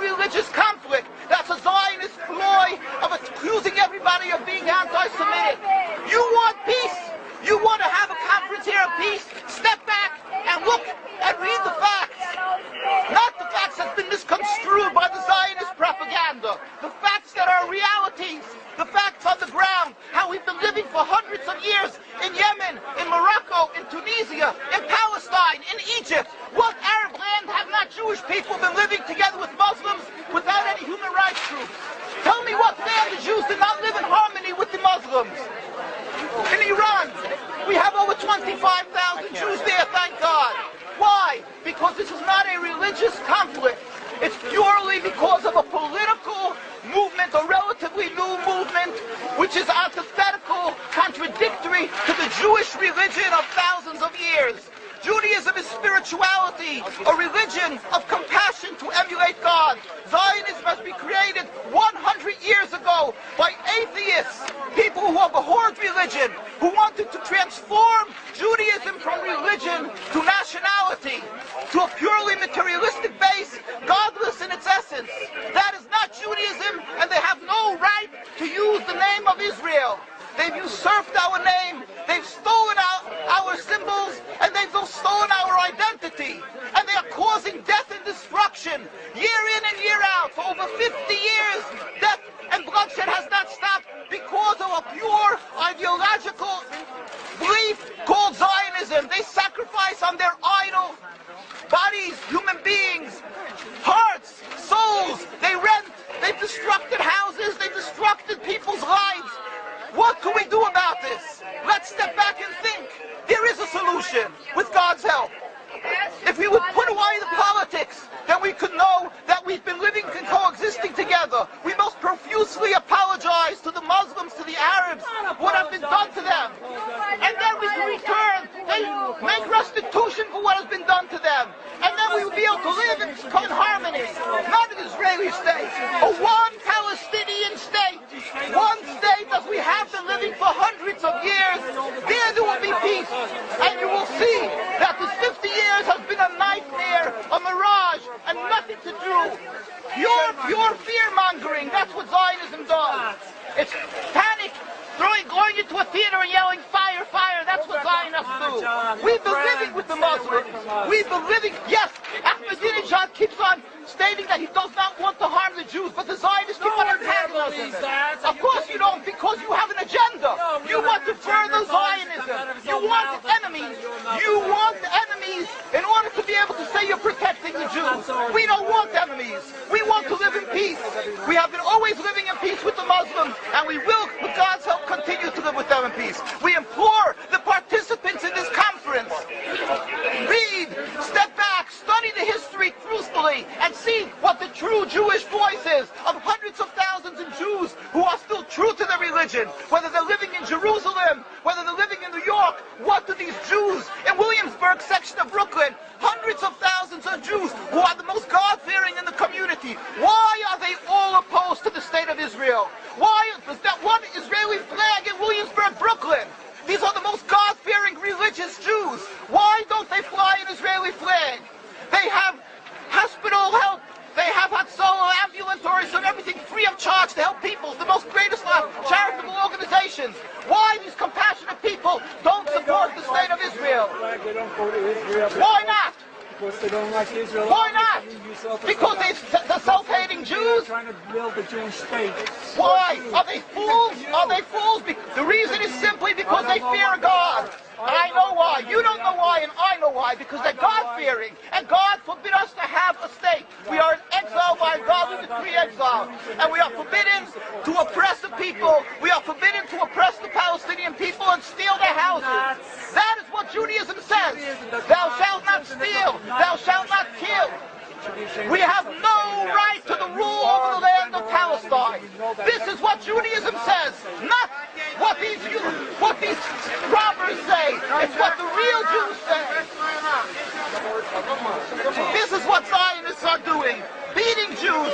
religious conflict. That's a Zionist ploy of accusing everybody of being anti-Semitic. You want peace? You want to have a conference here of peace? Step back and look and read the facts. Not the facts that's been misconstrued by the Zionist propaganda. The facts that are realities. The facts on the ground. How we've been living for hundreds of years in Yemen, in Morocco, in Tunisia, in Palestine, in Egypt. What Arab land have not Jewish people been living together with Muslims without any human rights groups? Tell me what land the Jews did not live in harmony with the Muslims. In Iran, we have over 25,000 Jews there, thank God. Why? Because this is not a religious conflict. It's purely because of a political movement, a relatively new movement, which is antithetical, contradictory to the Jewish religion of thousands of years. Judaism is spirituality, a religion of compassion to emulate God. Zionism must be created 100 years ago by atheists, people who have abhorred religion, who wanted to transform Judaism from religion to nationality, to a purely materialistic base, godless in its essence. That is not Judaism, and they have no right to use the name of Israel. They've usurped our name, they've stolen our symbols, and they've stolen our identity. And they are causing death and destruction, year in and year out. For over 50 years, death and bloodshed has not stopped because of a pure ideological belief called Zionism. They sacrifice on their idol bodies, human beings, hearts, souls. They rent, they've destructed houses, they've destructed people's lives. What can we do about this? Let's step back and think. There is a solution with God's help. If we would put away the politics, then we could know that we've been living and coexisting together. We most profusely apologize to the Muslims, to the Arabs, what has been done to them. And then we can return, they make restitution for what has been done to them. And then we will be able to live in harmony. Not an Israeli state, a one Palestinian state. One state as we have been living for hundreds of years. There will be peace. And you will see that this 50 years has been a nightmare, a mirage, and nothing to do. Pure fear-mongering, that's what Zionism does. It's panic, going into a theater and yelling, fire, fire, that's what Zionists do. We've been living with the Muslims. We've been living, yes, Ahmadinejad keeps on stating that he does not want to harm the Jews, but the Zionists keep on antagonizing them. Of course you don't, because you have an agenda. You want to further Zionism. You want enemies. You want enemies in order to be able to say you're protecting the Jews. We don't want enemies. We want to live in peace. We have been always living in peace with the Muslims, and we will, with God's help, continue to live with them in peace. We implore the participants in this conference, read, step back, study the history truthfully, and see what the true Jewish voice is of hundreds of thousands of Jews who are still true to their religion, whether they're living in Jerusalem, whether they're living in New York. What do these Jews in Williamsburg section of Brooklyn, hundreds of thousands of Jews who are the most God-fearing in the community, why are they all opposed to the state of Israel? Why is that one Israeli flag in Williamsburg, Brooklyn? These are the most God-fearing religious Jews. Why don't they fly an Israeli flag? They have hospital help. They have Hatzolah, ambulatories, and everything free of charge to help people. The most greatest charitable organizations. Why these compassionate people don't support the state of Israel? They don't go to Israel. Why not? Because they don't like Israel. Why not? Because they're self-hating Jews? They're trying to build a Jewish state. Why? Are they fools? Are they fools? The reason is simply because they fear God. I know why. You don't know why, and I know why. Because they're God-fearing. And God forbid us to have a state. We are in exile by God. We decree exile. And we are forbidden to oppress the people. We are forbidden to oppress the Palestinian people and steal their houses. That is what Judaism says. Thou shalt not steal. Thou shalt not kill. We have no right to the rule over the land of Palestine. This is what Judaism says, not what these robbers say. It's what the real Jews say. This is what Zionists are doing. Beating Jews,